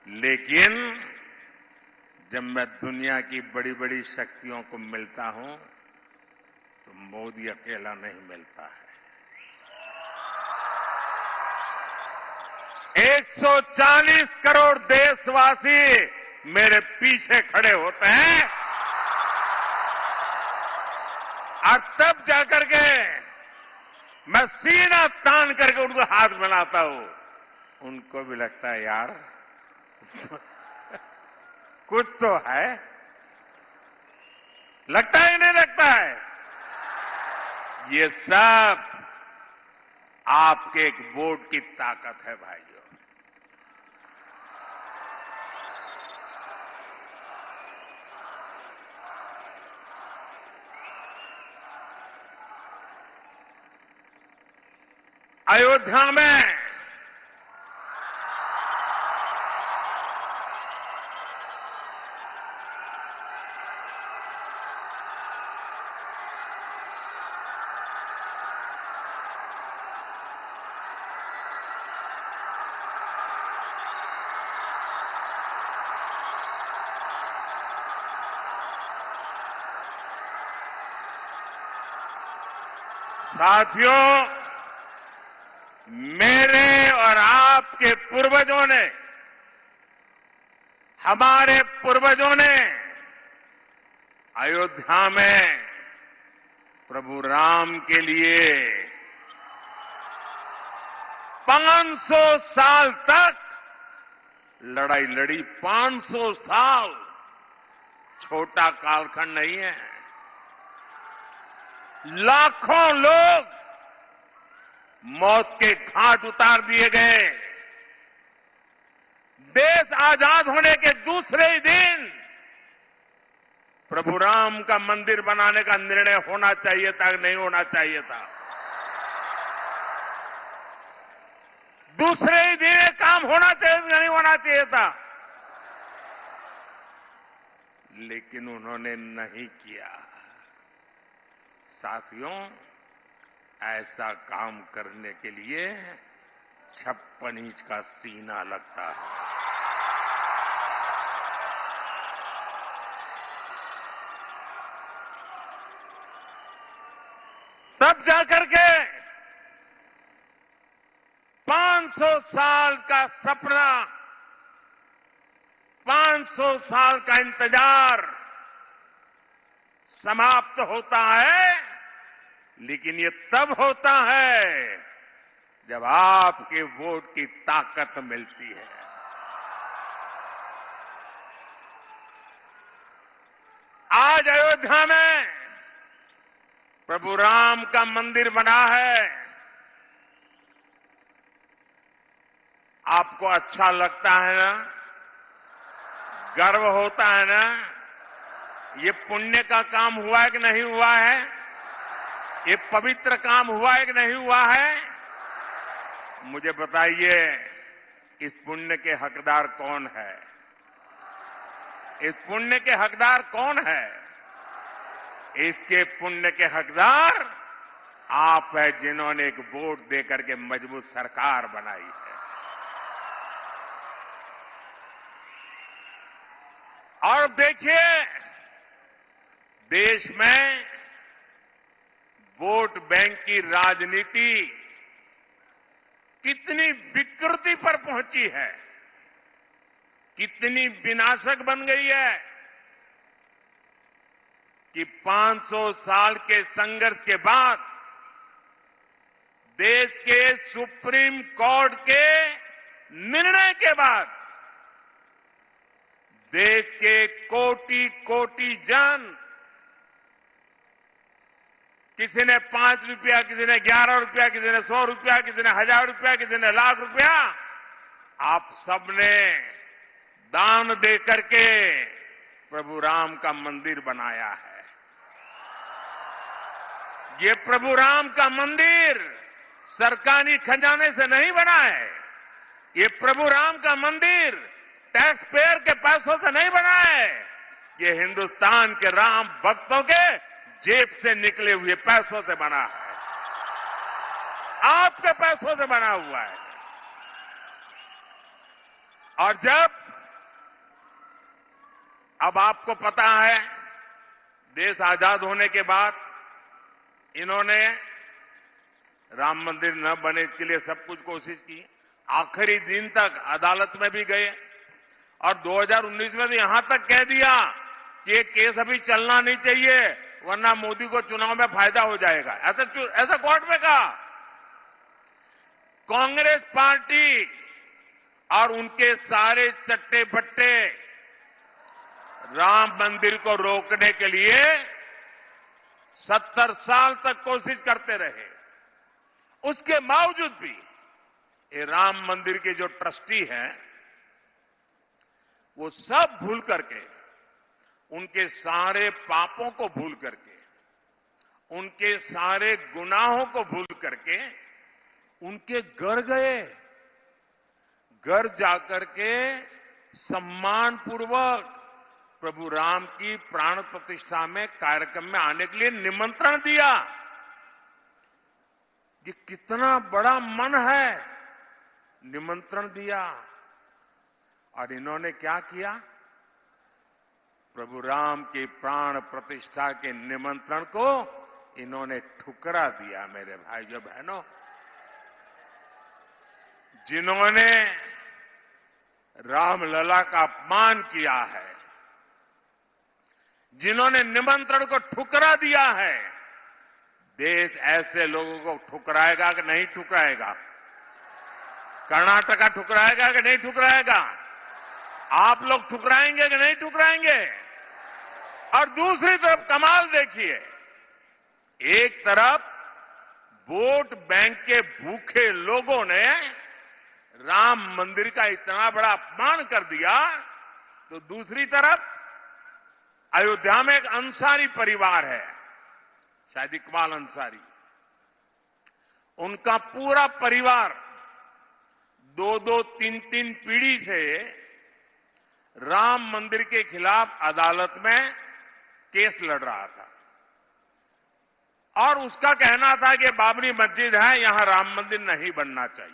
लेकिन जब मैं दुनिया की बड़ी बड़ी शक्तियों को मिलता हूं तो मोदी अकेला नहीं मिलता है। 140 करोड़ देशवासी मेरे पीछे खड़े होते हैं और तब जाकर के मैं सीना तान करके उनको हाथ मिलाता हूं। उनको भी लगता है यार कुछ तो है, लगता है नहीं लगता है। ये सब आपके एक वोट की ताकत है भाइयों। अयोध्या में साथियों, मेरे और आपके पूर्वजों ने, हमारे पूर्वजों ने अयोध्या में प्रभु राम के लिए 500 साल तक लड़ाई लड़ी। 500 साल छोटा कालखंड नहीं है। लाखों लोग मौत के घाट उतार दिए गए। देश आजाद होने के दूसरे ही दिन प्रभु राम का मंदिर बनाने का निर्णय होना चाहिए था, नहीं होना चाहिए था। दूसरे ही दिन ये काम होना चाहिए, नहीं होना चाहिए था, लेकिन उन्होंने नहीं किया। साथियों, ऐसा काम करने के लिए 56 इंच का सीना लगता है। तब जाकर के 500 साल का सपना, 500 साल का इंतजार समाप्त होता है। लेकिन ये तब होता है जब आपके वोट की ताकत मिलती है। आज अयोध्या में प्रभु राम का मंदिर बना है। आपको अच्छा लगता है ना? गर्व होता है ना? ये पुण्य का काम हुआ है कि नहीं हुआ है? ये पवित्र काम हुआ है कि नहीं हुआ है? मुझे बताइए, इस पुण्य के हकदार कौन है? इस पुण्य के हकदार कौन है? इसके पुण्य के हकदार आप है, जिन्होंने एक वोट देकर के मजबूत सरकार बनाई है। और देखिए, देश में वोट बैंक की राजनीति कितनी विकृति पर पहुंची है, कितनी विनाशक बन गई है कि 500 साल के संघर्ष के बाद देश के सुप्रीम कोर्ट के निर्णय के बाद देश के कोटि कोटि जन, किसी ने 5 रुपया, किसी ने 11 रुपया, किसी ने 100 रुपया, किसी ने 1000 रुपया, किसी ने लाख रुपया, आप सबने दान दे करके प्रभु राम का मंदिर बनाया है। ये प्रभु राम का मंदिर सरकारी खजाने से नहीं बना है। ये प्रभु राम का मंदिर टैक्स पेयर के पैसों से नहीं बना है। ये हिंदुस्तान के राम भक्तों के जेब से निकले हुए पैसों से बना है, आपके पैसों से बना हुआ है। और जब अब आपको पता है, देश आजाद होने के बाद इन्होंने राम मंदिर न बने इसके लिए सब कुछ कोशिश की। आखिरी दिन तक अदालत में भी गए और 2019 में तो यहां तक कह दिया कि ये केस अभी चलना नहीं चाहिए वरना मोदी को चुनाव में फायदा हो जाएगा। ऐसा कोर्ट में कहा। कांग्रेस पार्टी और उनके सारे चट्टे बट्टे राम मंदिर को रोकने के लिए 70 साल तक कोशिश करते रहे। उसके बावजूद भी ये राम मंदिर के जो ट्रस्टी हैं वो सब भूल करके, उनके सारे पापों को भूल करके, उनके सारे गुनाहों को भूल करके उनके घर गए। घर जाकर के सम्मानपूर्वक प्रभु राम की प्राण प्रतिष्ठा में कार्यक्रम में आने के लिए निमंत्रण दिया। ये कितना बड़ा मन है। निमंत्रण दिया और इन्होंने क्या किया? प्रभु राम की प्राण प्रतिष्ठा के निमंत्रण को इन्होंने ठुकरा दिया। मेरे भाइयों बहनों, जिन्होंने रामलला का अपमान किया है, जिन्होंने निमंत्रण को ठुकरा दिया है, देश ऐसे लोगों को ठुकराएगा कि नहीं ठुकराएगा? कर्नाटका ठुकराएगा कि नहीं ठुकराएगा? आप लोग ठुकराएंगे कि नहीं ठुकराएंगे? और दूसरी तरफ कमाल देखिए, एक तरफ वोट बैंक के भूखे लोगों ने राम मंदिर का इतना बड़ा अपमान कर दिया, तो दूसरी तरफ अयोध्या में एक अंसारी परिवार है, शायद इकबाल अंसारी, उनका पूरा परिवार 2-2, 3-3 पीढ़ी से राम मंदिर के खिलाफ अदालत में केस लड़ रहा था और उसका कहना था कि बाबरी मस्जिद है, यहां राम मंदिर नहीं बनना चाहिए।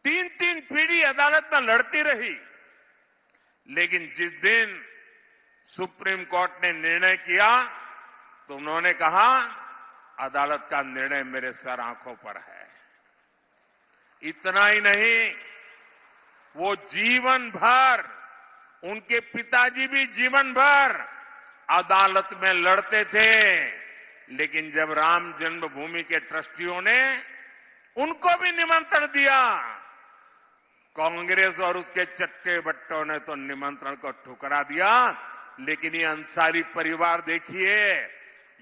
3-3 पीढ़ी अदालत में लड़ती रही, लेकिन जिस दिन सुप्रीम कोर्ट ने निर्णय किया तो उन्होंने कहा अदालत का निर्णय मेरे सर आंखों पर है। इतना ही नहीं, वो जीवन भर, उनके पिताजी भी जीवन भर अदालत में लड़ते थे, लेकिन जब राम जन्मभूमि के ट्रस्टियों ने उनको भी निमंत्रण दिया, कांग्रेस और उसके चट्टे बट्टों ने तो निमंत्रण को ठुकरा दिया। लेकिन ये अंसारी परिवार देखिए,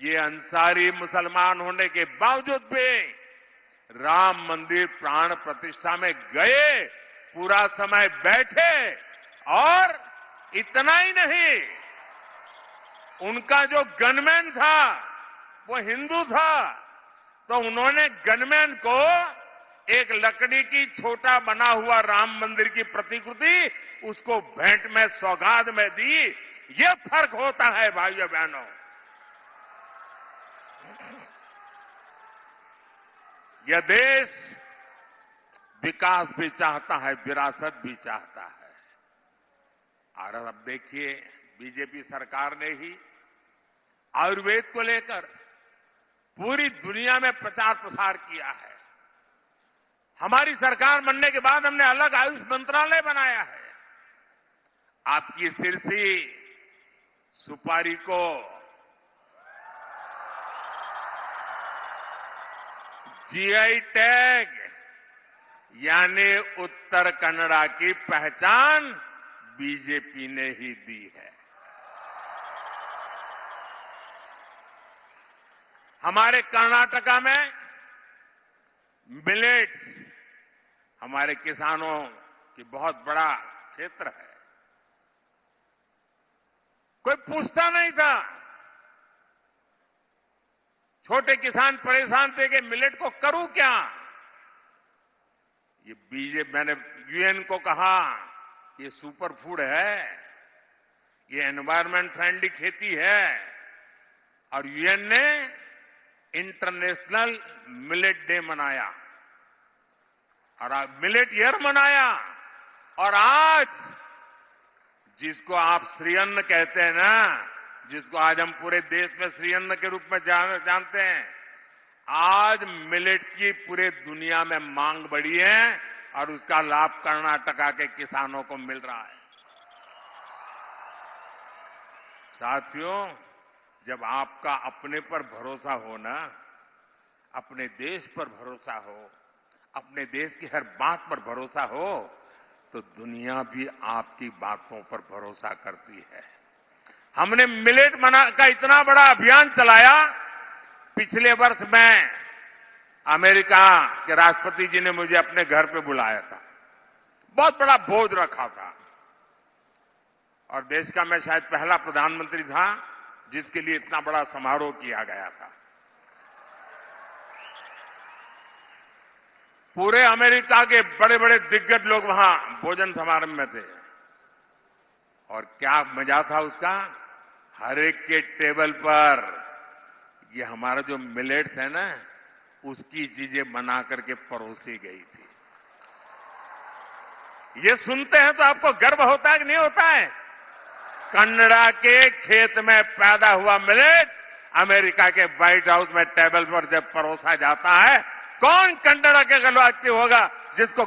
ये अंसारी मुसलमान होने के बावजूद भी राम मंदिर प्राण प्रतिष्ठा में गए, पूरा समय बैठे, और इतना ही नहीं, उनका जो गनमैन था वो हिंदू था, तो उन्होंने गनमैन को एक लकड़ी की छोटा बना हुआ राम मंदिर की प्रतिकृति उसको भेंट में, सौगात में दी। ये फर्क होता है भाइयों बहनों। यह देश विकास भी चाहता है, विरासत भी चाहता है। और अब देखिए, बीजेपी सरकार ने ही आयुर्वेद को लेकर पूरी दुनिया में प्रचार प्रसार किया है। हमारी सरकार बनने के बाद हमने अलग आयुष मंत्रालय बनाया है। आपकी सिरसी सुपारी को जीआई टैग यानी उत्तर कन्नड़ा की पहचान बीजेपी ने ही दी है। हमारे कर्नाटका में मिलेट्स, हमारे किसानों की बहुत बड़ा क्षेत्र है। कोई पूछता नहीं था, छोटे किसान परेशान थे कि मिलेट को करूं क्या। ये बीजेपी, मैंने यूएन को कहा ये सुपर फूड है, ये एनवायरमेंट फ्रेंडली खेती है, और यूएन ने इंटरनेशनल मिलेट डे मनाया और मिलेट ईयर मनाया। और आज जिसको आप श्रीअन्न कहते हैं ना, जिसको आज हम पूरे देश में श्रीअन्न के रूप में जानते हैं, आज मिलेट की पूरे दुनिया में मांग बढ़ी है और उसका लाभ कर्नाटका के किसानों को मिल रहा है। साथियों, जब आपका अपने पर भरोसा हो ना, अपने देश पर भरोसा हो, अपने देश की हर बात पर भरोसा हो, तो दुनिया भी आपकी बातों पर भरोसा करती है। हमने मिलेट का इतना बड़ा अभियान चलाया। पिछले वर्ष मैं अमेरिका के राष्ट्रपति जी ने मुझे अपने घर पे बुलाया था। बहुत बड़ा भोज रखा था और देश का मैं शायद पहला प्रधानमंत्री था जिसके लिए इतना बड़ा समारोह किया गया था। पूरे अमेरिका के बड़े बड़े दिग्गज लोग वहां भोजन समारोह में थे और क्या मजा था उसका। हर एक के टेबल पर ये हमारा जो मिलेट्स है ना, उसकी चीजें बना करके परोसी गई थी। ये सुनते हैं तो आपको गर्व होता है कि नहीं होता है? कनाडा के खेत में पैदा हुआ मिलेट अमेरिका के व्हाइट हाउस में टेबल पर जब परोसा जाता है, कौन कनाडा के व्यक्ति होगा जिसको